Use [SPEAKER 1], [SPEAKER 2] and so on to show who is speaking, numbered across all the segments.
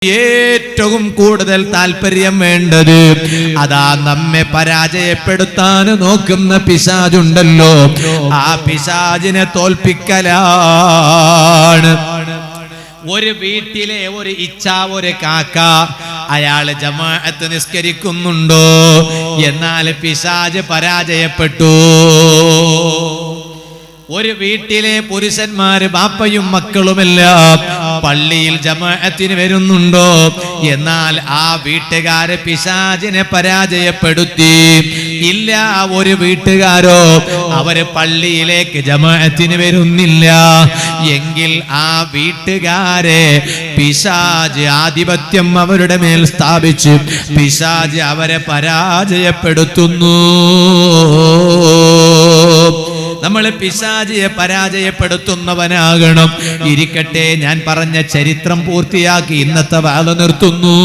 [SPEAKER 1] ഏറ്റവും കൂടുതൽ താല്പര്യം വേണ്ടത് അതാ നമ്മെ പരാജയപ്പെടുത്താൻ നോക്കുന്ന പിശാചുണ്ടല്ലോ, ആ പിശാചിനെ തോൽപ്പിക്കലാണ്. ഒരു വീട്ടിലെ ഒരു ഇച്ഛ, ഒരു കാക്ക, അയാള് ജമാഅത്ത് നിസ്കരിക്കുന്നുണ്ടോ, എന്നാൽ പിശാച് പരാജയപ്പെട്ടു. ഒരു വീട്ടിലെ പുരുഷന്മാര് ബാപ്പയും മക്കളുമെല്ലാം പള്ളിയിൽ ജമാഅത്തിന് വരുന്നുണ്ടോ, എന്നാൽ ആ വീട്ടുകാര് പിശാചിനെ പരാജയപ്പെടുത്തി. ഇല്ല, ഒരു വീട്ടുകാരോ അവര് പള്ളിയിലേക്ക് ജമാഅത്തിന് വരുന്നില്ല എങ്കിൽ ആ വീട്ടുകാരെ പിശാച് ആധിപത്യം അവരുടെ മേൽ സ്ഥാപിച്ച് പിശാച് അവരെ പരാജയപ്പെടുത്തുന്നു. നമ്മൾ പിശാചിയെ പരാജയപ്പെടുത്തുന്നവനാകണം. ഇരിക്കട്ടെ, ഞാൻ പറഞ്ഞ ചരിത്രം പൂർത്തിയാക്കി ഇന്നത്തെ വാദം നിർത്തുന്നു.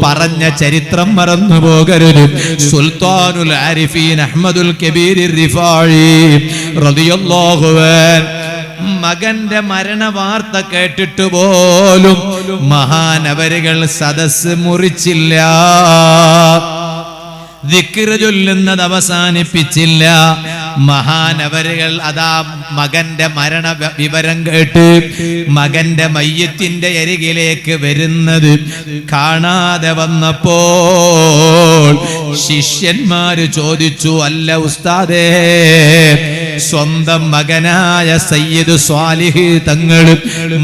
[SPEAKER 1] പറഞ്ഞ ചരിത്രം മറന്നു പോകരുത്. സുൽത്താനുൽ ആരിഫീൻ അഹ്മദുൽ കബീർ റിഫായി റളിയല്ലാഹു അൻഹു മകന്റെ മരണ വാർത്ത കേട്ടിട്ട് പോലും മഹാനവരുകൾ സദസ്സ് മുറിച്ചില്ല, ദിക്റ് ചൊല്ലുന്നത് അവസാനിപ്പിച്ചില്ല. മഹാനവരുകൾ അതാ മകന്റെ മരണ വിവരം കേട്ട് മകന്റെ മയ്യത്തിന്റെ അരികിലേക്ക് വരുന്നത് കാണാതെ വന്നപ്പോൾ ശിഷ്യന്മാര് ചോദിച്ചു, അല്ല ഉസ്താദേ, സ്വന്തം മകനായ സയ്യിദ് സ്വാലിഹ് തങ്ങൾ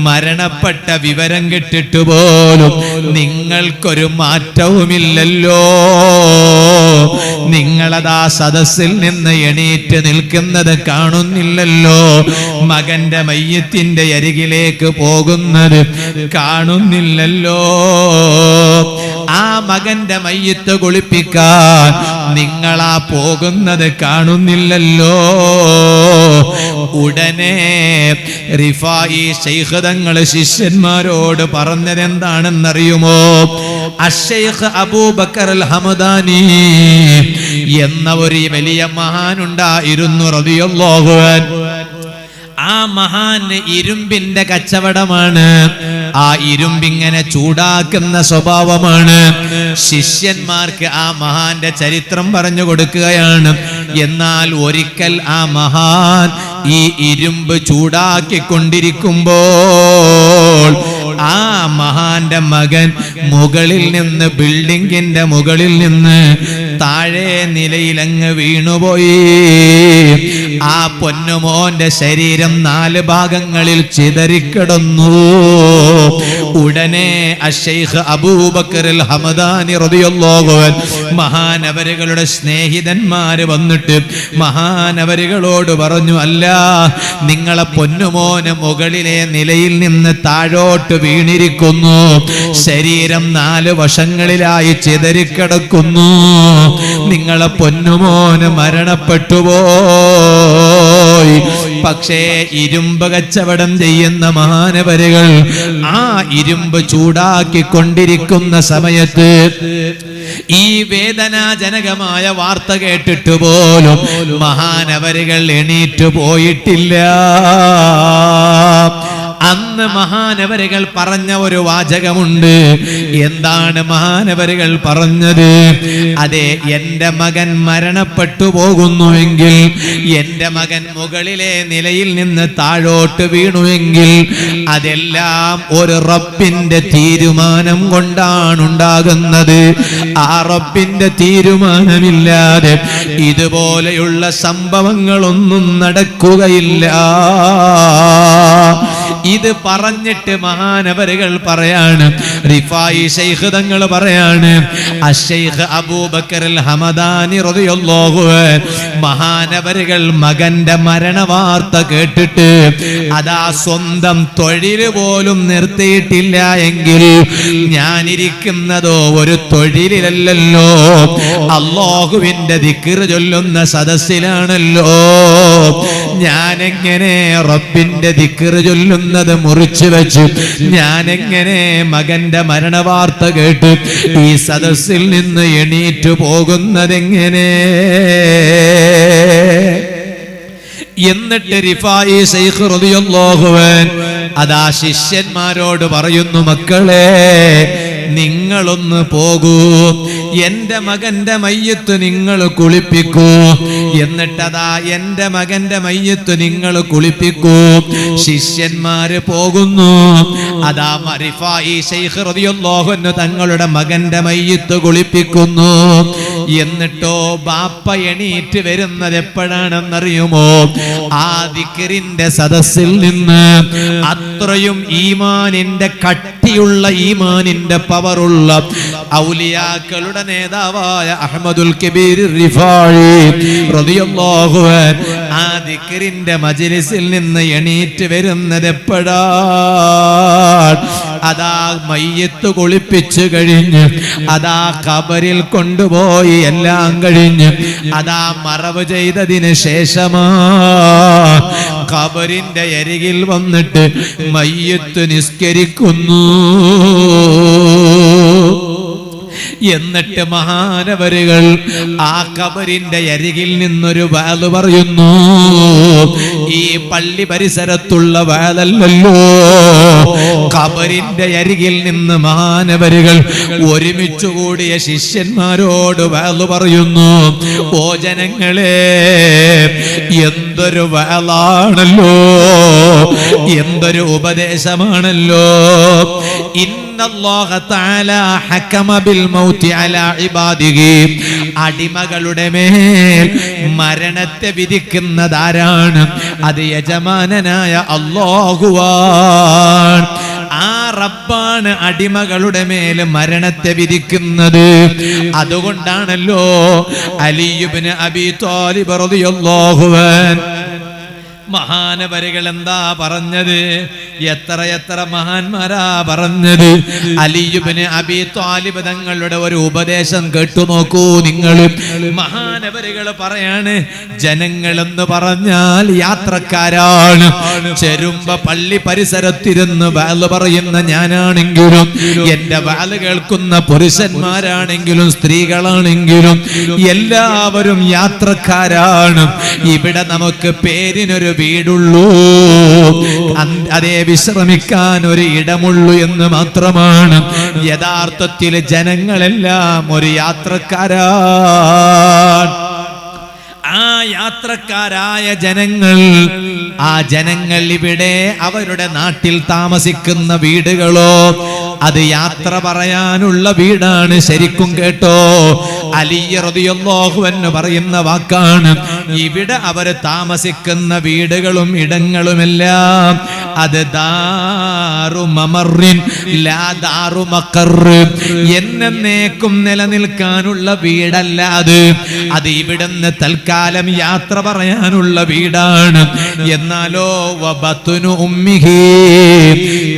[SPEAKER 1] മരണപ്പെട്ട വിവരം കേട്ടിട്ട് പോലും നിങ്ങൾക്കൊരു മാറ്റവുമില്ലല്ലോ, നിങ്ങളതാ സദസ്സിൽ നിന്ന് എണീറ്റ് നിൽക്കുന്നത് കാണുന്നില്ലല്ലോ, മകന്റെ മയ്യത്തിന്റെ അരികിലേക്ക് പോകുന്നത് കാണുന്നില്ലല്ലോ, ആ മകന്റെ മയ്യത്ത് കുളിപ്പിക്കാൻ നിങ്ങളാ പോകുന്നത് കാണുന്നില്ലല്ലോ. ഉടനെ റിഫായി ശൈഖ് തങ്ങൾ ശിഷ്യന്മാരോട് പറഞ്ഞത് എന്താണെന്നറിയുമോ? അശ്ശൈഖ് അബൂബക്കർ അൽ ഹമദാനി എന്ന ഒരു വലിയ മഹാനുണ്ടായിരുന്നു റളിയല്ലാഹു അൻഹു. ആ മഹാന് ഇരുമ്പിന്റെ കച്ചവടമാണ്, ആ ഇരുമ്പിങ്ങനെ ചൂടാക്കുന്ന സ്വഭാവമാണ്. ശിഷ്യന്മാർക്ക് ആ മഹാന്റെ ചരിത്രം പറഞ്ഞു കൊടുക്കുകയാണ്. എന്നാൽ ഒരിക്കൽ ആ മഹാൻ ഈ ഇരുമ്പ് ചൂടാക്കിക്കൊണ്ടിരിക്കുമ്പോൾ ആ മഹാന്റെ മകൻ മുകളിൽ നിന്ന്, ബിൽഡിങ്ങിന്റെ മുകളിൽ നിന്ന് താഴെ നിലയിലങ്ങ് വീണുപോയി. ആ പൊന്നുമോന്റെ ശരീരം 4 ഭാഗങ്ങളിൽ ചിതറിക്കിടന്നു. ഉടനെ അശ്ശൈഖ് അബൂബക്കർ അൽ ഹമദാനി റളിയല്ലാഹു അൻഹു മഹാനവരുകളുടെ സ്നേഹിതന്മാര് വന്നിട്ട് മഹാനവരുകളോട് പറഞ്ഞു, അല്ല, നിങ്ങളെ പൊന്നുമോന് മുകളിലെ നിലയിൽ നിന്ന് താഴോട്ട് വീണിരിക്കുന്നു, ശരീരം 4 വശങ്ങളിലായി ചിതറിക്കിടക്കുന്നു, നിങ്ങളെ പൊന്നുമോന് മരണപ്പെട്ടുപോയി. പക്ഷേ ഇരുമ്പ് കച്ചവടം ചെയ്യുന്ന മഹാനവരുകൾ ആ ഇരുമ്പ് ചൂടാക്കിക്കൊണ്ടിരിക്കുന്ന സമയത്ത് ഈ വേദനാജനകമായ വാർത്ത കേട്ടിട്ട് പോലും മഹാനവരുകൾ എണീറ്റു പോയിട്ടില്ല. അന്ന് മഹാനവരുകൾ പറഞ്ഞ ഒരു വാചകമുണ്ട്. എന്താണ് മഹാനവരുകൾ പറഞ്ഞത്? അതെ, എന്റെ മകൻ മരണപ്പെട്ടു പോകുന്നുവെങ്കിൽ, എന്റെ മകൻ മുകളിലെ നിലയിൽ നിന്ന് താഴോട്ട് വീണുവെങ്കിൽ അതെല്ലാം ഒരു റബ്ബിന്റെ തീരുമാനം കൊണ്ടാണ് ഉണ്ടാകുന്നത്. ആ റബ്ബിന്റെ തീരുമാനമില്ലാതെ ഇതുപോലെയുള്ള സംഭവങ്ങളൊന്നും നടക്കുകയില്ല. ഇത് പറഞ്ഞിട്ട് മഹാനവരുകൾ പറയാണ്, റിഫായി ശൈഖ് തങ്ങൾ പറയാണ്, അശ്ശൈഖ് അബൂബക്കർ അൽ ഹമദാനി റളിയല്ലാഹു അൻഹു മഹാനവരുകൾ മകന്റെ മരണവാർത്ത കേട്ടിട്ട് അതാ സ്വന്തം തൊഴിൽ പോലും നിർത്തിയിട്ടില്ല എങ്കിൽ ഞാനിരിക്കുന്നതോ ഒരു തൊഴിലിലല്ലോ, അല്ലാഹുവിന്റെ ദിക്ർ ചൊല്ലുന്ന സദസ്സിലാണല്ലോ. ഞാനെങ്ങനെ റബ്ബിന്റെ ദിക്ർ ചൊല്ലുന്നത് മുറിച്ചു വെച്ച് ഞാനെങ്ങനെ മകന്റെ മരണവാർത്ത കേട്ട് ഈ സദസ്സിൽ നിന്ന് എണീറ്റു പോകുന്നതെങ്ങനെ? എന്നിട്ട് റിഫായി ശൈഖ് റളിയല്ലാഹു അൻഹു അതാ ശിഷ്യന്മാരോട് പറയുന്നു, മക്കളെ നിങ്ങളൊന്ന് പോകൂ, എന്റെ മകന്റെ മയ്യത്ത് നിങ്ങൾ കുളിപ്പിക്കൂ. എന്നിട്ടതാ എന്റെ മകന്റെ മയ്യത്ത് നിങ്ങൾ കുളിപ്പിക്കൂ. ശിഷ്യന്മാര് പോകുന്നു. അതാ റിഫായി ശൈഖ് റളിയല്ലാഹു അൻഹു തങ്ങളുടെ മകന്റെ മയ്യത്ത് കുളിപ്പിക്കുന്നു. എന്നിട്ടോ ബാപ്പ എണീറ്റ് വരുന്നത് എപ്പോഴാണെന്നറിയുമോ? ആ ദിക്റിന്റെ സദസ്സിൽ നിന്ന് അത്രയും ഈമാനിന്റെ കട്ടിയുള്ള ഈമാനിന്റെ പവറുള്ള ഔലിയാക്കളുടെ നേതാവായ അഹ്മദുൽ കബീർ റിഫായി റളിയല്ലാഹു അൻഹു ആ ദിക്റിന്റെ മജ്ലിസിൽ നിന്ന് എണീറ്റ് വരുന്നത് എപ്പോഴാണ്? അതാ മയ്യത്ത് കുളിപ്പിച്ചു കഴിഞ്ഞ് അതാ ഖബറിൽ കൊണ്ടുപോയി എല്ലാം കഴിഞ്ഞ് അതാ മറവ് ചെയ്തതിന് ശേഷമാ ഖബറിന്റെ അരികിൽ വന്നിട്ട് മയ്യത്ത് നിസ്കരിക്കുന്നു. എന്നിട്ട് മഹാനവരുകൾ ആ ഖബറിന്റെ അരികിൽ നിന്നൊരു വാല് പറയുന്നു. ഈ പള്ളി പരിസരത്തുള്ള വാലല്ലല്ലോ, ഖബറിന്റെ അരികിൽ നിന്ന് മഹാനവരുകൾ ഒരുമിച്ചു കൂടിയ ശിഷ്യന്മാരോട് വാല് പറയുന്നു. ഓ ജനങ്ങളെ, എന്തൊരു വാലാണല്ലോ, എന്തൊരു ഉപദേശമാണല്ലോ. ഇന്നല്ലാഹ തആല ഹകമ ബിൽ മൗതി അലാ ഇബാദിഹി, അടിമകളുടെ മേൽ മരണത്തെ വിധിക്കുന്നതാരാണ്? അത് യജമാനനായ അല്ലാഹുവാണ്. ആ റബ്ബാണ് അടിമകളുടെ മേൽ മരണത്തെ വിധിക്കുന്നത്. അതുകൊണ്ടാണല്ലോ അലി ഇബ്നു അബീ ത്വാലിബ് റളിയല്ലാഹു അൻഹു മഹാനവരുകൾ എന്താ പറഞ്ഞത്? എത്ര മഹാന്മാരാ പറഞ്ഞത്. അലി ഇബ്നു അബീ ത്വാലിബ് തങ്ങളുടെ ഒരു ഉപദേശം കേട്ടു നോക്കൂ നിങ്ങൾ. മഹാനവരുകൾ പറയാണ്, ജനങ്ങൾ എന്ന് പറഞ്ഞാൽ യാത്രക്കാരാണ്. ചെരുമ്പ പള്ളി പരിസരത്തിരുന്ന് വാല് പറയുന്ന ഞാനാണെങ്കിലും, എന്റെ വാല് കേൾക്കുന്ന പുരുഷന്മാരാണെങ്കിലും സ്ത്രീകളാണെങ്കിലും എല്ലാവരും യാത്രക്കാരാണ്. ഇവിടെ നമുക്ക് പേരിനൊരു വീടുള്ളൂ, അതേ വിശ്രമിക്കാൻ ഒരു ഇടമുള്ളൂ എന്ന് മാത്രമാണ്. യഥാർത്ഥത്തിൽ ജനങ്ങളെല്ലാം ഒരു യാത്രക്കാരാണ്. ആ യാത്രക്കാരായ ജനങ്ങൾ, ആ ജനങ്ങൾ ഇവിടെ അവരുടെ നാട്ടിൽ താമസിക്കുന്ന വീടുകളോ അത് യാത്ര പറയാനുള്ള വീടാണ്. ശരിക്കും കേട്ടോ, അലി റളിയല്ലാഹു അൻഹു പറയുന്ന വാക്കാണ്. ഇവിടെ അവര് താമസിക്കുന്ന വീടുകളും ഇടങ്ങളുമെല്ലാം അത് ദാറു മമറിൻ ലാ ദാറു മഖർ, എന്നേക്കും നിലനിൽക്കാനുള്ള വീടല്ല. അത് ഇവിടുന്ന് തൽക്കാലം യാത്ര പറയാനുള്ള വീടാണ്. എന്നാലോ വബത്നു ഉമ്മിഹി,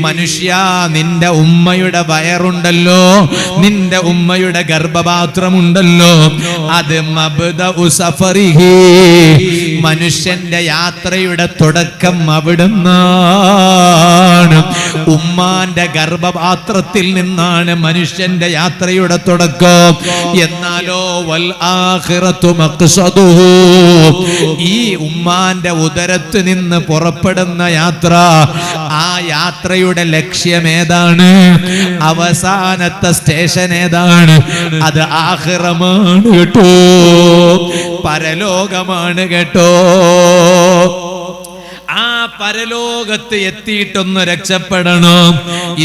[SPEAKER 1] മനുഷ്യ നിന്റെ ഉമ്മയുടെ വയറുണ്ടല്ലോ, നിന്റെ ഉമ്മയുടെ ഗർഭപാത്രമുണ്ടല്ലോ, അത് മബ്ദഉ സഫറിഹി, മനുഷ്യന്റെ യാത്രയുടെ തുടക്കം അവിടുന്നാണ്. ഉമ്മാന്റെ ഗർഭപാത്രത്തിൽ നിന്നാണ് മനുഷ്യന്റെ യാത്രയുടെ തുടക്കം. എന്നാലോ വൽ ആഖിറത്തു മഖ്സദുഹു, ഈ ഉമ്മാന്റെ ഉദരത്ത് നിന്ന് പുറപ്പെടുന്ന യാത്ര, ആ യാത്രയുടെ ലക്ഷ്യം ഏതാണ്? അവസാനത്തെ സ്റ്റേഷൻ ഏതാണ്? അത് ആഖിറമാണ് കേട്ടോ, പരലോകമാണ് കേട്ടോ. ആ പരലോകത്ത് എത്തിയിട്ടൊന്ന് രക്ഷപ്പെടണം.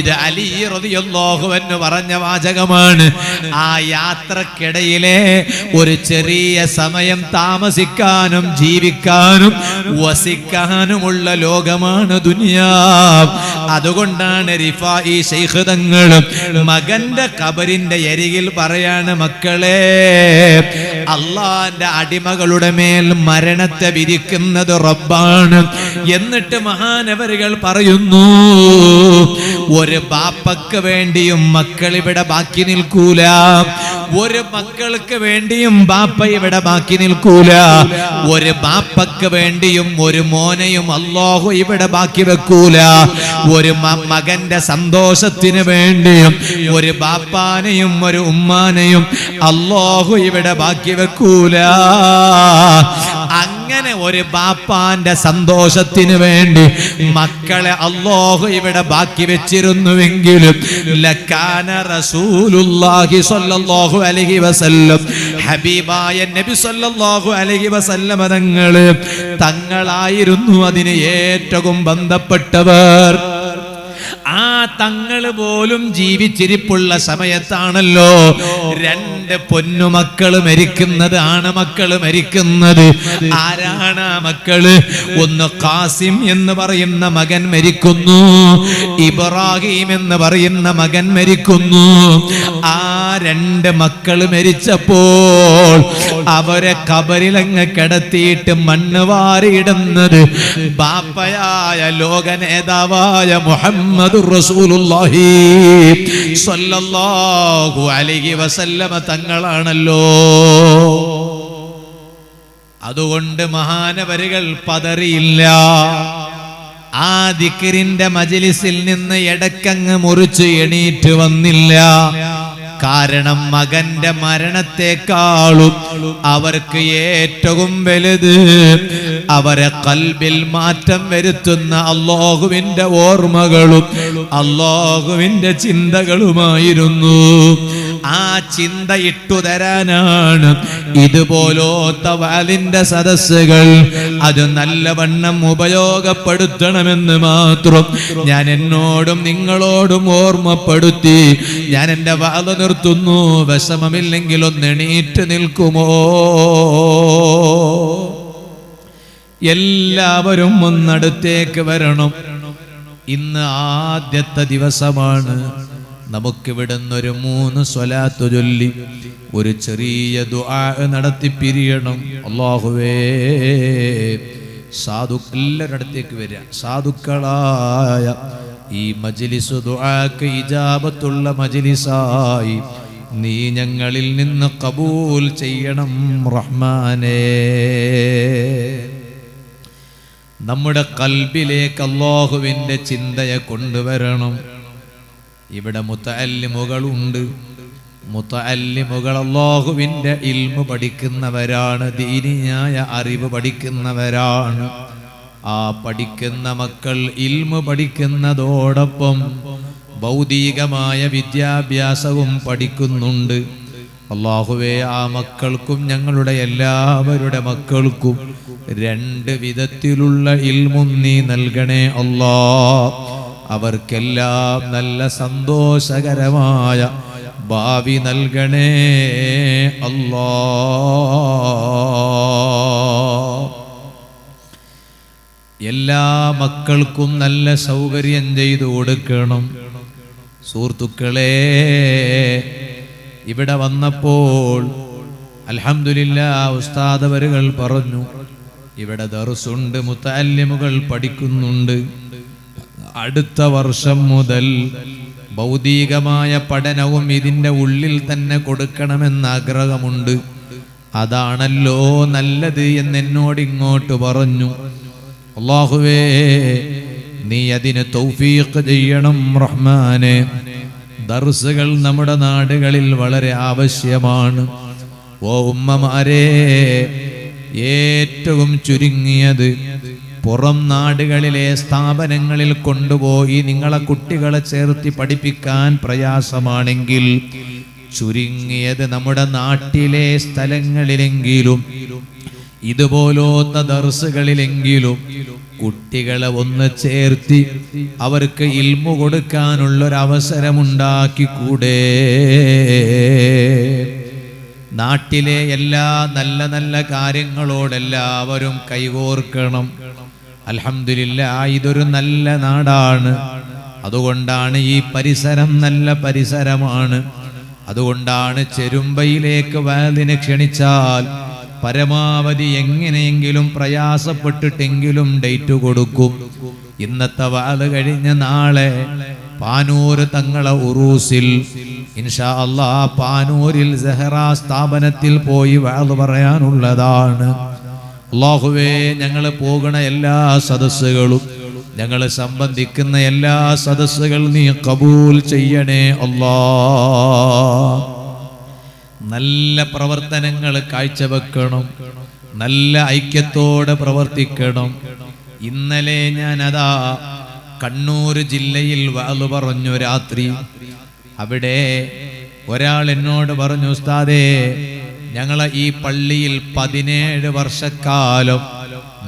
[SPEAKER 1] ഇത് അലി റളിയല്ലാഹു അൻഹു പറഞ്ഞ വാചകമാണ്. ആ യാത്രക്കിടയിലെ ഒരു ചെറിയ സമയം താമസിക്കാനും ജീവിക്കാനും വസിക്കാനുമുള്ള ലോകമാണ് ദുനിയാവ്. അതുകൊണ്ടാണ് റിഫായി ശൈഖ് തങ്ങൾ മകന്റെ ഖബറിന്റെ അരികിൽ പറയാണ്, മക്കളെ, അള്ളാന്റെ അടിമകളുടെ മേൽ മരണത്തെ വിധിക്കുന്നത് റബ്ബാണ്. എന്നിട്ട് മഹാനവരുകൾ പറയുന്നു, ഒരു ബാപ്പക്ക് വേണ്ടിയും മക്കൾ ഇവിടെ ബാക്കി നിൽക്കൂല, ഒരു മക്കൾക്ക് വേണ്ടിയും ബാപ്പ ഇവിടെ ബാക്കി നിൽക്കൂല, ഒരു ബാപ്പക്ക് വേണ്ടിയും ഒരു മോനെയും അല്ലാഹു ഇവിടെ ബാക്കി വെക്കൂല, ഒരു മകന്റെ സന്തോഷത്തിന് വേണ്ടിയും ഒരു ബാപ്പാനെയും ഒരു ഉമ്മാനെയും അല്ലാഹു ഇവിടെ ബാക്കി വെക്കൂല. അങ്ങനെ ഒരു ബാപ്പാന്റെ സന്തോഷത്തിന് വേണ്ടി മക്കളെ അല്ലാഹു ഇവിടെ ബാക്കി വെച്ചിരുന്നുവെങ്കിലും ലകാന റസൂലുള്ളാഹി സ്വല്ലല്ലാഹു അലൈഹി വസല്ലം ഹബീബായ നബി സ്വല്ലല്ലാഹു അലൈഹി വസല്ലം തങ്ങളായിരുന്നു അതിന് ഏറ്റവും ബന്ധപ്പെട്ടവർ. ആ തങ്ങള് പോലും ജീവിച്ചിരിപ്പുള്ള സമയത്താണല്ലോ രണ്ട് പൊന്നുമക്കള് മരിക്കുന്നത്, ആണമക്കള് മരിക്കുന്നത്. ആരാണ് ആ മക്കള്? ഒന്ന് ഖാസിം എന്ന് പറയുന്ന മകൻ മരിക്കുന്നു, ഇബ്രാഹിം എന്ന് പറയുന്ന മകൻ മരിക്കുന്നു. ആ രണ്ട് മക്കള് മരിച്ചപ്പോൾ അവരെ ഖബറിലങ്ങ് കിടത്തിയിട്ട് മണ്ണ് വാരിയിടുന്നത് ബാപ്പയായ ലോക നേതാവായ മുഹമ്മദ് റസൂലുള്ളാഹി സ്വല്ലല്ലാഹു അലൈഹി വസല്ലമ തങ്ങളാണല്ലോ. അതുകൊണ്ട് മഹാനവരുകൾ പതറിയില്ല. ആ ദിക്റിന്റെ മജ്ലിസിൽ നിന്ന് ഇടക്കങ്ങ് മുറിച്ച് എണീറ്റ് വന്നില്ല. കാരണം മകന്റെ മരണത്തെക്കാളും അവർക്ക് ഏറ്റവും വലുത് അവരെ ഖൽബിൽ മാറ്റം വരുത്തുന്ന അല്ലാഹുവിന്റെ ഓർമ്മകളും അല്ലാഹുവിന്റെ ചിന്തകളുമായിരുന്നു. ആ ചിന്ത ഇട്ടുതരാനാണ് ഇതുപോലത്തെ വാലിന്റെ സദസ്സുകൾ. അത് നല്ലവണ്ണം ഉപയോഗപ്പെടുത്തണമെന്ന് മാത്രം ഞാൻ എന്നോടും നിങ്ങളോടും ഓർമ്മപ്പെടുത്തി ഞാൻ എൻ്റെ വാല് നിർത്തുന്നു. വിഷമമില്ലെങ്കിൽ ഒന്ന് എണീറ്റ് നിൽക്കുമോ? എല്ലാവരും ഒന്നടുത്തേക്ക് വരണം. ഇന്ന് ആദ്യത്തെ ദിവസമാണ്. നമുക്കിവിടുന്നൊരു 3 സ്വലാത്ത് ചൊല്ലി ഒരു ചെറിയ ദുആ നടത്തി പിരിയണം. അല്ലാഹുവേ, എല്ലാവരുടെ അടുത്തേക്ക് വരിക. സാധുക്കളായ ഈ മജ്ലിസ് ദുആക്ക് ഇജാബത്തുള്ള മജ്ലിസായി നീ ഞങ്ങളിൽ നിന്ന് ഖബൂൽ ചെയ്യണം റഹ്മാനേ. നമ്മുടെ ഖൽബിലേക്ക് അല്ലാഹുവിൻ്റെ ചിന്തയെ കൊണ്ടുവരണം. ഇവിടെ മുതഅല്ലിമുകളുണ്ട്. മുതഅല്ലിമുകൾ അല്ലാഹുവിൻ്റെ ഇൽമു പഠിക്കുന്നവരാണ്, ദീനിയായ അറിവ് പഠിക്കുന്നവരാണ്. ആ പഠിക്കുന്ന മക്കൾ ഇൽമു പഠിക്കുന്നതോടൊപ്പം ഭൗതികമായ വിദ്യാഭ്യാസവും പഠിക്കുന്നുണ്ട്. അല്ലാഹുവേ, ആ മക്കൾക്കും ഞങ്ങളുടെ എല്ലാവരുടെ മക്കൾക്കും 2 വിധത്തിലുള്ള ഇൽമും നീ നൽകണേ അല്ലാ. അവർക്കെല്ലാം നല്ല സന്തോഷകരമായ ഭാവി നൽകണേ അല്ലാ. എല്ലാ മക്കൾക്കും നല്ല സൗകര്യം ചെയ്തു കൊടുക്കണം. സുഹൃത്തുക്കളെ, ഇവിടെ വന്നപ്പോൾ അൽഹംദുലില്ലാഹ് ഉസ്താദ് അവരുകൾ പറഞ്ഞു, ഇവിടെ ദർസുണ്ട്, മുതഅല്ലിമുകൾ പഠിക്കുന്നുണ്ട്. അടുത്ത വർഷം മുതൽ ഭൗതികമായ പഠനവും ഇതിൻ്റെ ഉള്ളിൽ തന്നെ കൊടുക്കണമെന്ന് ആഗ്രഹമുണ്ട്. അതാണല്ലോ നല്ലത് എന്നോട് ഇങ്ങോട്ട് പറഞ്ഞു. അല്ലാഹുവേ, നീ അതിന് തൗഫീഖ് ചെയ്യണം റഹ്മാനെ. ദർസുകൾ നമ്മുടെ നാടുകളിൽ വളരെ ആവശ്യമാണ്. ഓ ഉമ്മമാരെ, ഏറ്റവും ചുരുങ്ങിയത് പുറം നാടുകളിലെ സ്ഥാപനങ്ങളിൽ കൊണ്ടുപോയി നിങ്ങളെ കുട്ടികളെ ചേർത്തി പഠിപ്പിക്കാൻ പ്രയാസമാണെങ്കിൽ ചുരുങ്ങിയത് നമ്മുടെ നാട്ടിലെ സ്ഥലങ്ങളിലെങ്കിലും ഇതുപോലത്തെ ദർസുകളിലെങ്കിലും കുട്ടികളെ ഒന്ന് ചേർത്തി അവർക്ക് ഇൽമു കൊടുക്കാനുള്ളൊരവസരമുണ്ടാക്കിക്കൂടെ? നാട്ടിലെ എല്ലാ നല്ല നല്ല കാര്യങ്ങളോടെല്ലാവരും കൈകോർക്കണം. അൽഹംദുലില്ലാഹ്, ഇതൊരു നല്ല നാടാണ്. അതുകൊണ്ടാണ് ഈ പരിസരം നല്ല പരിസരമാണ്. അതുകൊണ്ടാണ് ചെരുമ്പയിലേക്ക് വാലിനെ ക്ഷണിച്ചാൽ പരമാവധി എങ്ങനെയെങ്കിലും പ്രയാസപ്പെട്ടിട്ടെങ്കിലും ഡേറ്റ് കൊടുക്കും. ഇന്നത്തെ വാല് കഴിഞ്ഞ നാളെ പാനൂർ തങ്ങളെ ഉറൂസിൽ ഇൻഷാ അല്ലാഹ് പാനൂരിൽ സഹറ സ്ഥാപനത്തിൽ പോയി വാല് പറയാനുള്ളതാണ്. അല്ലാഹുവേ, ഞങ്ങൾ പോകുന്ന എല്ലാ സദസ്സുകളും ഞങ്ങൾ സംബന്ധിക്കുന്ന എല്ലാ സദസ്സുകൾ നീ കബൂൽ ചെയ്യണേ അല്ലാഹ്. നല്ല പ്രവർത്തനങ്ങൾ കാഴ്ചവെക്കണം. നല്ല ഐക്യത്തോടെ പ്രവർത്തിക്കണം. ഇന്നലെ ഞാനതാ കണ്ണൂർ ജില്ലയിൽ വഅദ് പറഞ്ഞു രാത്രി. അവിടെ ഒരാൾ എന്നോട് പറഞ്ഞു, ഉസ്താദേ, ഞങ്ങളെ ഈ പള്ളിയിൽ 17 വർഷക്കാലം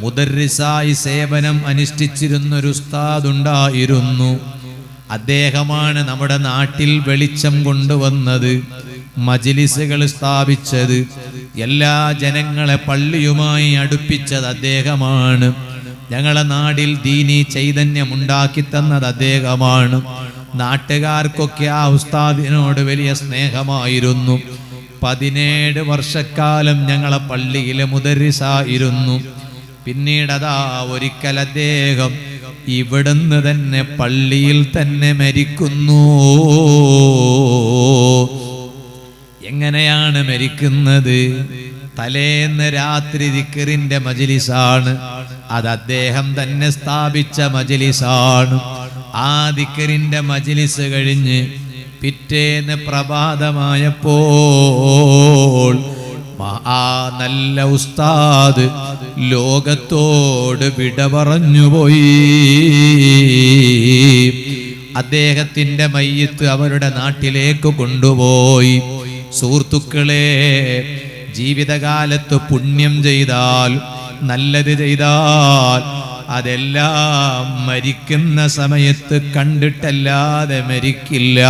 [SPEAKER 1] മുദർരിസായി സേവനം അനുഷ്ഠിച്ചിരുന്നൊരു ഉസ്താദുണ്ടായിരുന്നു. അദ്ദേഹമാണ് നമ്മുടെ നാട്ടിൽ വെളിച്ചം കൊണ്ടുവന്നത്, മജ്ലിസുകൾ സ്ഥാപിച്ചത്, എല്ലാ ജനങ്ങളെ പള്ളിയുമായി അടുപ്പിച്ചത് അദ്ദേഹമാണ്. ഞങ്ങളെ നാടിൽ ദീനി ചൈതന്യം ഉണ്ടാക്കി തന്നത് അദ്ദേഹമാണ്. നാട്ടുകാർക്കൊക്കെ ആ ഉസ്താദിനോട് വലിയ സ്നേഹമായിരുന്നു. 17 വർഷക്കാലം ഞങ്ങളെ പള്ളിയിലെ മുദർരിസായിരുന്നു. പിന്നീട് അതാ ഒരിക്കൽ അദ്ദേഹം ഇവിടുന്ന് തന്നെ പള്ളിയിൽ തന്നെ മരിക്കുന്നു. എങ്ങനെയാണ് മരിക്കുന്നത്? തലേന്ന് രാത്രി ദിക്റിന്റെ മജ്ലിസാണ്. അത് അദ്ദേഹം തന്നെ സ്ഥാപിച്ച മജ്ലിസാണ്. ആ ദിക്റിന്റെ മജ്ലിസ് കഴിഞ്ഞ് പിറ്റേന്ന് പ്രഭാതമായപ്പോൾ ആ നല്ല ഉസ്താദ് ലോകത്തോട് വിട പറഞ്ഞുപോയി. അദ്ദേഹത്തിന്റെ മയ്യിത്ത് അവരുടെ നാട്ടിലേക്ക് കൊണ്ടുപോയി. സുഹൃത്തുക്കളെ, ജീവിതകാലത്ത് പുണ്യം ചെയ്താൽ, നല്ലത് ചെയ്താൽ അതെല്ലാം മരിക്കുന്ന സമയത്ത് കണ്ടിട്ടല്ലാതെ മരിക്കില്ല.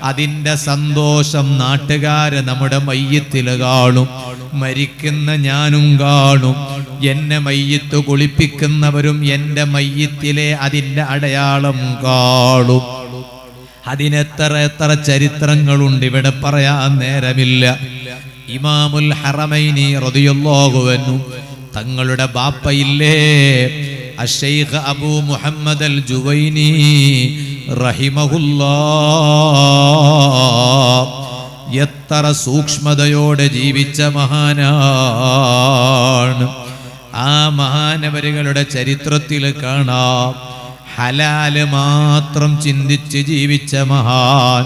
[SPEAKER 1] അതിൻ്റെ സന്തോഷം നാട്ടുകാര് നമ്മുടെ മയ്യത്തിൽ കാണും, മരിക്കുന്ന ഞാനും കാണും. എന്നെ മയ്യത്ത് കുളിപ്പിക്കുന്നവരും എൻ്റെ മയ്യത്തിലെ അതിൻ്റെ അടയാളം കാണും. അതിനെത്ര എത്ര ചരിത്രങ്ങളുണ്ട്, ഇവിടെ പറയാൻ നേരമില്ല. ഇമാമുൽ ഹറമൈനി റളിയല്ലാഹു അൻഹു തങ്ങളുടെ ബാപ്പയില്ലേ, അശ്ശൈഖ് അബൂ മുഹമ്മദ് അൽ ജുവൈനി റഹിമഹുല്ലാഹ്, എത്ര സൂക്ഷ്മതയോടെ ജീവിച്ച മഹാനാണ്. ആ മഹാനവരുകളുടെ ചരിത്രത്തിൽ കാണാം, ഹലാല് മാത്രം ചിന്തിച്ച് ജീവിച്ച മഹാൻ.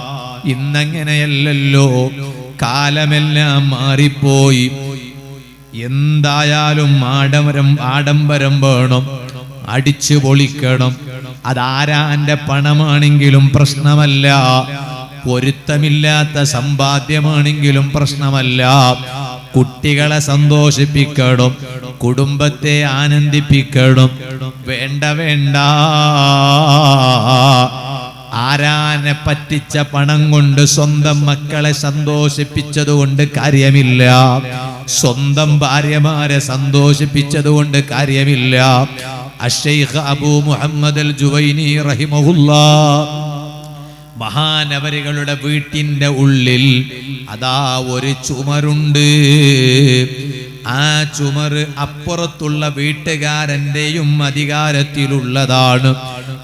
[SPEAKER 1] ഇന്നങ്ങനെയല്ലല്ലോ, കാലമെല്ലാം മാറിപ്പോയി. എന്തായാലും ആഡംബരം വേണം, അടിച്ചു പൊളിക്കണം. അതാരാന്റെ പണമാണെങ്കിലും പ്രശ്നമല്ല, പൊരുത്തമില്ലാത്ത സമ്പാദ്യമാണെങ്കിലും പ്രശ്നമല്ല. കുട്ടികളെ സന്തോഷിപ്പിക്കണം, കുടുംബത്തെ ആനന്ദിപ്പിക്കണം. വേണ്ട വേണ്ട, ആരാനെ പറ്റിച്ച പണം കൊണ്ട് സ്വന്തം മക്കളെ സന്തോഷിപ്പിച്ചതുകൊണ്ട് കാര്യമില്ല, സ്വന്തം ഭാര്യമാരെ സന്തോഷിപ്പിച്ചതുകൊണ്ട് കാര്യമില്ല. അശ്ശൈഖ് അബൂ മുഹമ്മദ് അൽ ജുവൈനി റഹിമഹുല്ലാഹ് മഹാനവരുകളുടെ വീട്ടിന്റെ ഉള്ളിൽ അതാ ഒരു ചുമരുണ്ട്. ആ ചുമര് അപ്പുറത്തുള്ള വീട്ടുകാരന്റെയും അധികാരത്തിലുള്ളതാണ്.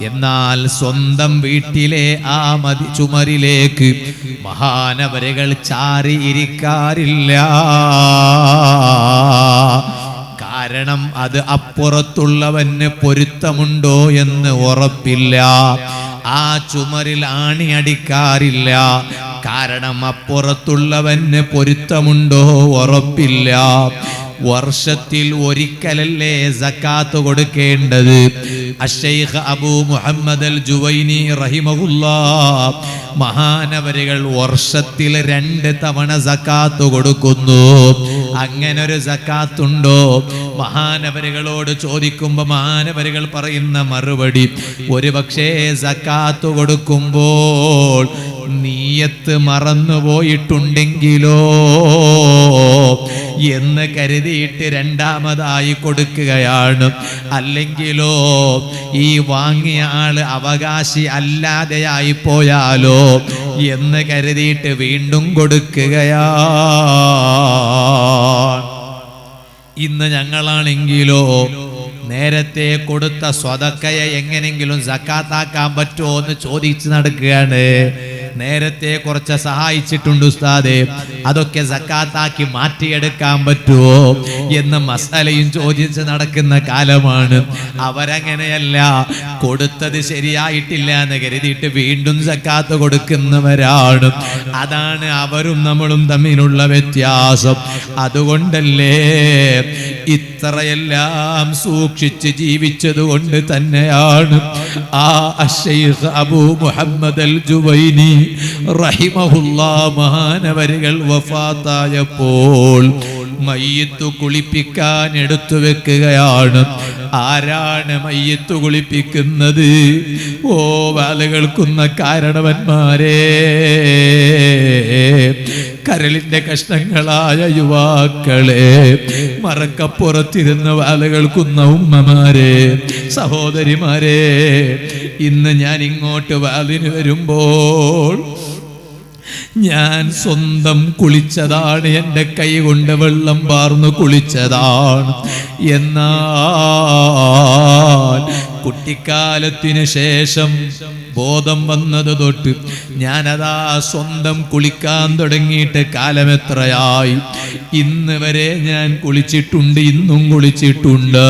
[SPEAKER 1] എന്നാൽ സ്വന്തം വീട്ടിലെ ആ ചുമരിലേക്ക് മഹാനവരുകൾ ചാരി ഇരിക്കാറില്ല. കാരണം അത് അപ്പുറത്തുള്ളവന് പൊരുത്തമുണ്ടോ എന്ന് ഉറപ്പില്ല. ആ ചുമരിൽ ആണി അടിക്കാറില്ല, കാരണം അപ്പുറത്തുള്ളവന് പൊരുത്തമുണ്ടോ ഉറപ്പില്ല. വർഷത്തിൽ ഒരിക്കലല്ലേ സക്കാത്ത് കൊടുക്കേണ്ടത്. അശ്ശൈഖ് അബൂ മുഹമ്മദ് അൽ ജുവൈനി റഹിമഹുല്ലാഹ് മഹാനവരുകൾ വർഷത്തിൽ 2 തവണ സക്കാത്ത് കൊടുക്കുന്നു. അങ്ങനൊരു സക്കാത്തുണ്ടോ? മഹാനവരുകളോട് ചോദിക്കുമ്പോൾ മഹാനവരുകൾ പറയുന്ന മറുപടി, ഒരു പക്ഷേ സക്കാത്ത് കൊടുക്കുമ്പോൾ നീയത്ത് മറന്നുപോയിട്ടുണ്ടെങ്കിലോ എന്ന് കരുതിയിട്ട് രണ്ടാമതായി കൊടുക്കുകയാണ്. അല്ലെങ്കിലോ ഈ വാങ്ങിയ ആള് അവകാശി അല്ലാതെയായി പോയാലോ എന്ന് കരുതിയിട്ട് വീണ്ടും കൊടുക്കുകയാണ്. ഇന്ന് ഞങ്ങളാണെങ്കിലോ നേരത്തെ കൊടുത്ത സ്വതക്കയെ എങ്ങനെങ്കിലും സക്കാത്താക്കാൻ പറ്റുമോ എന്ന് ചോദിച്ച് നടക്കുകയാണ്. നേരത്തെ കുറച്ച് സഹായിച്ചിട്ടുണ്ട് ഉസ്താദേ, അതൊക്കെ സക്കാത്താക്കി മാറ്റിയെടുക്കാൻ പറ്റുമോ എന്ന് മസലയും ചോദിച്ച് നടക്കുന്ന കാലമാണ്. അവരങ്ങനെയല്ല, കൊടുത്തത് ശരിയായിട്ടില്ല എന്ന് കരുതിയിട്ട് വീണ്ടും സക്കാത്ത് കൊടുക്കുന്നവരാണ്. അതാണ് അവരും നമ്മളും തമ്മിലുള്ള വ്യത്യാസം. അതുകൊണ്ടല്ലേ ഇത്രയെല്ലാം സൂക്ഷിച്ച് ജീവിച്ചത് കൊണ്ട് തന്നെയാണ് ആ അശ്ശൈഖ് അബൂ മുഹമ്മദ് അൽ ജുവൈനി റഹിമഹുല്ലാഹ് മഹാനവരുകൾ വഫാത്തായപ്പോൾ മയ്യിത്ത് കുളിപ്പിക്കാൻ എടുത്തു വെക്കുകയാണ്. ആരാണ് മയ്യിത്ത് കുളിപ്പിക്കുന്നത്? ഓ വാലുകൾക്കുന്ന കാരണവന്മാരെ, കരളിന്റെ കഷ്ണങ്ങളായ യുവാക്കളെ, മറക്കപ്പുറത്തിരുന്ന് വാലുകൾക്കുന്ന ഉമ്മമാരെ, സഹോദരിമാരെ, ഇന്ന് ഞാൻ ഇങ്ങോട്ട് വാലിന് വരുമ്പോൾ ഞാൻ സ്വന്തം കുളിച്ചതാണ്, എൻ്റെ കൈ കൊണ്ട് വെള്ളം പാർന്നു കുളിച്ചതാണ്. എന്നാൽ കുട്ടിക്കാലത്തിന് ശേഷം ബോധം വന്നത് തൊട്ട് ഞാനതാ സ്വന്തം കുളിക്കാൻ തുടങ്ങിയിട്ട് കാലമെത്രയായി. ഇന്ന് വരെ ഞാൻ കുളിച്ചിട്ടുണ്ട്, ഇന്നും കുളിച്ചിട്ടുണ്ട്.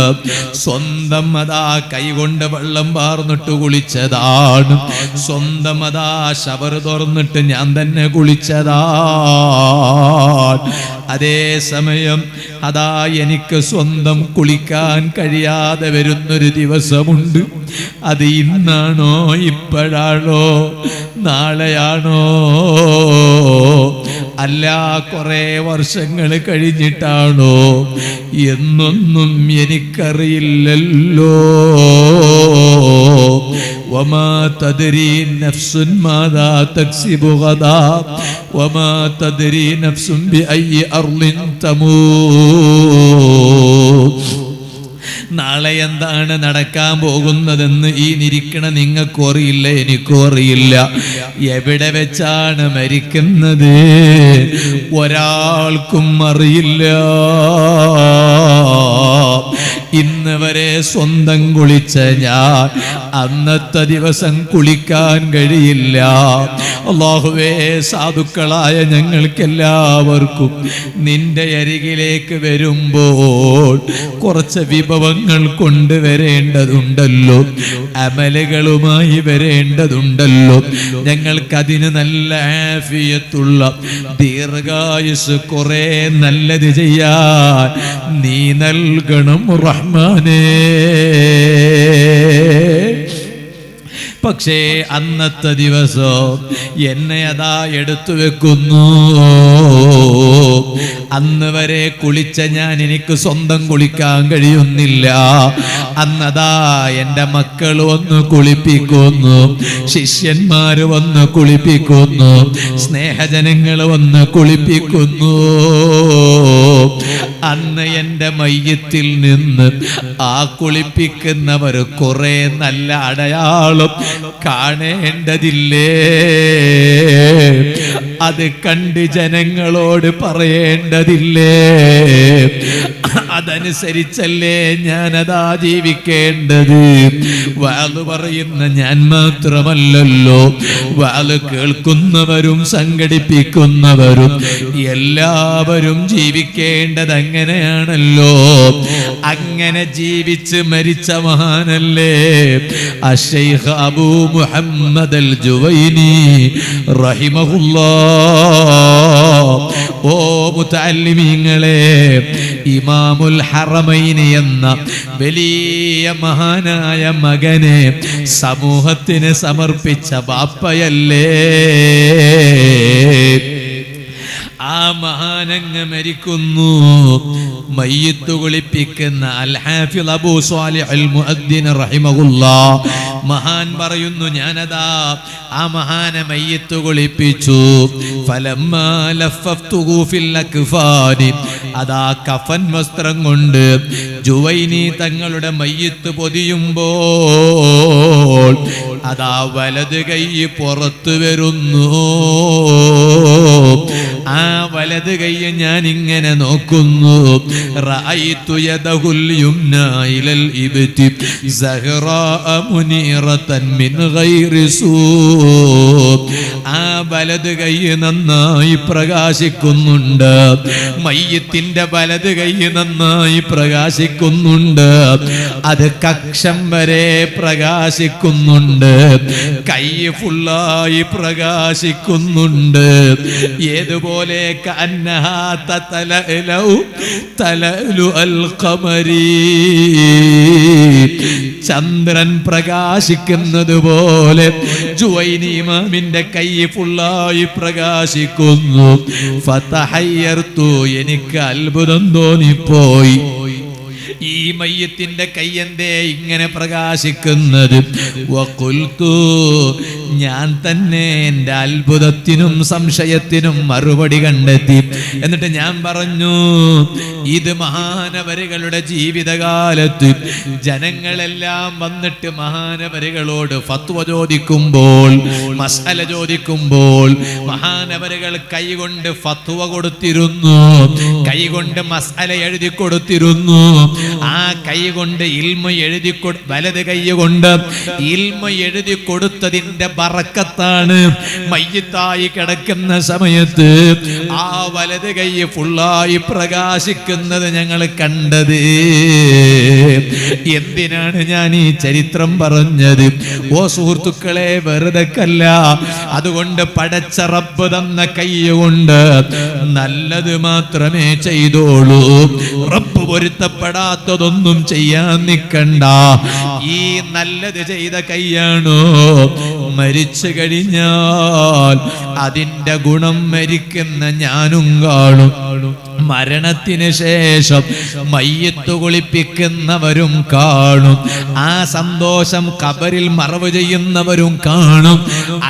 [SPEAKER 1] സ്വന്തം അതാ കൈകൊണ്ട് വെള്ളം പാർന്നിട്ട് കുളിച്ചതാണ്. സ്വന്തം അതാ ഷവർ തുറന്നിട്ട് ഞാൻ തന്നെ കുളിച്ചതാണ്. അതേ സമയം അതാ എനിക്ക് സ്വന്തം കുളിക്കാൻ കഴിയാതെ വരുന്നൊരു ദിവസമുണ്ട്. അത് ഇന്നാണോ, ഇപ്പോഴാണോ, നാളെയാണോ, അല്ല കുറെ വർഷങ്ങൾ കഴിഞ്ഞിട്ടാണോ എന്നൊന്നും എനിക്കറിയില്ലല്ലോ. വമാ തദ്രി നഫ്സുൻ മാദാ തക്സിബു ഗദാ വമാ തദ്രി നഫ്സുൻ ബിഅയ്യി അർളിൻ തമൂത്. നാളെ എന്താണ് നടക്കാൻ പോകുന്നതെന്ന് ഈ നിരീക്കണ നിങ്ങൾക്കും അറിയില്ല, എനിക്കും അറിയില്ല. എവിടെ വെച്ചാണ് മരിക്കുന്നത് ഒരാൾക്കും അറിയില്ല. ഇന്ന് വരെ സ്വന്തം കുളിച്ച ഞാൻ അന്നത്തെ ദിവസം കുളിക്കാൻ കഴിയില്ല. അല്ലാഹുവേ, സാധുക്കളായ ഞങ്ങൾക്കെല്ലാവർക്കും നിന്റെ അരികിലേക്ക് വരുമ്പോൾ കുറച്ച് വിഭവങ്ങൾ കൊണ്ടുവരേണ്ടതുണ്ടല്ലോ, അമലുകളുമായി വരേണ്ടതുണ്ടല്ലോ. ഞങ്ങൾക്കതിന് നല്ല ആഫിയത്തുള്ള ദീർഘായുസ് കുറെ നല്ലത് ചെയ്യാൻ നീ നൽകണം റഹ്മാനേ. പക്ഷേ അന്നത്തെ ദിവസം എന്നെ അതാ എടുത്തു വെക്കുന്നു. അന്ന് വരെ കുളിച്ച ഞാൻ എനിക്ക് സ്വന്തം കുളിക്കാൻ കഴിയുന്നില്ല. അന്നതാ എൻ്റെ മക്കൾ വന്ന് കുളിപ്പിക്കുന്നു, ശിഷ്യന്മാര് വന്ന് കുളിപ്പിക്കുന്നു, സ്നേഹജനങ്ങൾ വന്ന് കുളിപ്പിക്കുന്നു. അന്ന് എൻ്റെ മയ്യത്തിൽ നിന്ന് ആ കുളിപ്പിക്കുന്നവർ കുറെ നല്ല അടയാളം കാണേണ്ടതില്ലേ? അത് കണ്ട് ജനങ്ങളോട് പറയേണ്ടതില്ലേ? അതനുസരിച്ചല്ലേ ഞാനതാ ജീവിക്കേണ്ടത്. വാല് പറയുന്ന ഞാൻ മാത്രമല്ലല്ലോ, വാല് കേൾക്കുന്നവരും സംഘടിപ്പിക്കുന്നവരും എല്ലാവരും ജീവിക്കേണ്ടത് അങ്ങനെയാണല്ലോ. അങ്ങനെ ജീവിച്ച് മരിച്ച മഹാനല്ലേ അശ്ശൈഖ് അബൂ മുഹമ്മദ് അൽ ജുവൈനി റഹിമഹുല്ലാഹ്. ഓ മുതഅല്ലിമീങ്ങളെ, ഇമാമുൽ ഹറമൈനി എന്ന വലിയ മഹാനായ മകനെ സമൂഹത്തിന് സമർപ്പിച്ച ബാപ്പയല്ലേ ആ മഹാനങ്ങ് മരിക്കുന്നു. മയ്യിത്ത് കുളിപ്പിക്കുന്ന അൽ ഹാഫിള് അബൂ സ്വാലിഹ് അൽ മുഅദ്ദിൻ റഹിമഹുല്ലാഹ് മഹാൻ പറയുന്നു, ഞാനതാ ആ മഹാനെ മയ്യിത്ത് കുളിപ്പിച്ചു. ഫലമ്മാ ലഫഫ്തുഹു ഫിൽ അക്ഫാനി, അതാ കഫൻ വസ്ത്രം കൊണ്ട് ജുവൈനി തങ്ങളുടെ മയ്യിത്ത് പൊതിയുമ്പോൾ അതാ വലത് കൈ പുറത്തു വരുന്നു. ആ വലത് കൈ ഞാൻ ഇങ്ങനെ നോക്കുന്നു. റഅയ്തു യദഹുൽ യുംനാ ഇലൽ ഇബ്തി സഹറാ മുനീറതൻ മിൻ ഗൈരി സൂ. ആ വലത് കൈ നന്നായി പ്രകാശിക്കുന്നുണ്ട്. മയ്യത്തിന്റെ വലത് കൈ നന്നായി പ്രകാശിക്കുന്നുണ്ട്. അത് കക്ഷം വരെ പ്രകാശിക്കുന്നുണ്ട്. കൈ ഫുള്ളായി പ്രകാശിക്കുന്നുണ്ട്. ഏതുപോലെ കഅന്നഹാ തലഅലു അൽ ഖമരി, ചന്ദ്രൻ പ്രകാശിക്കുന്നത് പോലെ ജുവൈനി ഇമാമിന്റെ കൈ ഫുള്ളായി പ്രകാശിക്കുന്നു. ഫതഹയ്യർതു, എനിക്ക് അത്ഭുതം തോന്നിപ്പോയി. ഈ മയ്യത്തിന്റെ കൈ എന്തേ ഇങ്ങനെ പ്രകാശിക്കുന്നത്? വഖുൽതു, ഞാൻ തന്നെ എൻ്റെ അത്ഭുതത്തിനും സംശയത്തിനും മറുപടി കണ്ടെത്തി. എന്നിട്ട് ഞാൻ പറഞ്ഞു, ഇത് മഹാനവരുകളുടെ ജീവിതകാലത്ത് ജനങ്ങളെല്ലാം വന്നിട്ട് മഹാനവരുകളോട് ഫത്വ ചോദിക്കുമ്പോൾ, മസ്അല ചോദിക്കുമ്പോൾ മഹാനവരുകൾ കൈകൊണ്ട് ഫത്വ കൊടുത്തിരുന്നു, കൈകൊണ്ട് മസ്അല എഴുതി കൊടുത്തിരുന്നു. ആ കൈ കൊണ്ട് ഇൽമ എഴുതി വലത് കൈ കൊണ്ട് ഇൽമ എഴുതി കൊടുത്തതിന്റെ ബറക്കത്താണ് മയ്യിത്തായി കിടക്കുന്ന സമയത്ത് ആ വലത് കൈ ഫുള്ളായി പ്രകാശിക്കുന്നത് ഞങ്ങൾ കണ്ടത്. എന്തിനാണ് ഞാൻ ഈ ചരിത്രം പറഞ്ഞത്? ഓ സുഹൃത്തുക്കളെ, വെറുതെക്കല്ല. അതുകൊണ്ട് പടച്ച റബ്ബ് തന്ന കൈ കൊണ്ട് നല്ലത് മാത്രമേ ചെയ്തോളൂ. റബ്ബ് പൊരുത്തപ്പെടാത്തതൊന്നും ചെയ്യാൻ നിൽക്കണ്ട. ഈ നല്ലത് ചെയ്ത കൈയാണോ മരിച്ചു കഴിഞ്ഞാൽ അതിന്റെ ഗുണം മരിക്കുന്ന ഞാനും കാണും. മരണത്തിന് ശേഷം മയ്യത്ത് കുളിപ്പിക്കുന്നവരും കാണും. ആ സന്തോഷം ഖബറിൽ മറവ് ചെയ്യുന്നവരും കാണും.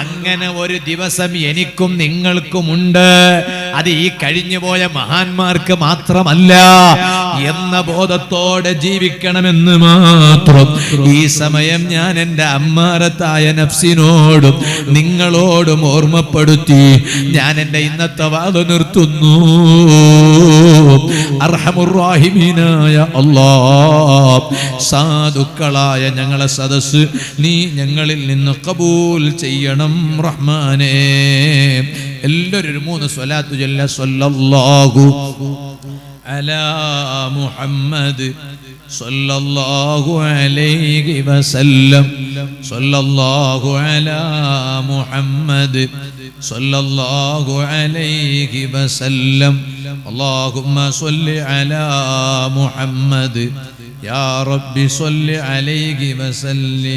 [SPEAKER 1] അങ്ങനെ ഒരു ദിവസം എനിക്കും നിങ്ങൾക്കുമുണ്ട്. അത് ഈ കഴിഞ്ഞുപോയ മഹാന്മാർക്ക് മാത്രമല്ല എന്ന ബോധത്തോടെ ജീവിക്കണമെന്ന് മാത്രം ഈ സമയം ഞാൻ എൻ്റെ അമ്മാറത്തായ നഫ്സിനോടും നിങ്ങളോടും ഓർമ്മപ്പെടുത്തി ഞാൻ എൻ്റെ ഇന്നത്തെ വാദം നിർത്തുന്നു. അർഹമുർ-റഹീമീനായ അല്ലാഹ്, സാധുക്കളായ ഞങ്ങളെ സദസ്സ് നീ ഞങ്ങളിൽ നിന്ന് ഖബൂൽ ചെയ്യണം റഹ്മാനേ. എല്ലാവരും 3 സ്വലാത്ത് ചൊല്ല. സ്വല്ലല്ലാഹു അലാ മുഹമ്മദ് സല്ലല്ലാഹു അലൈഹി വസല്ലം. സല്ലല്ലാഹു അലാ മുഹമ്മദ് സല്ലല്ലാഹു അലൈഹി വസല്ലം. അല്ലാഹുമ്മ സ്വല്ലി അലാ മുഹമ്മദ് യാ റബ്ബി സ്വല്ലി അലൈഹി വസല്ലം.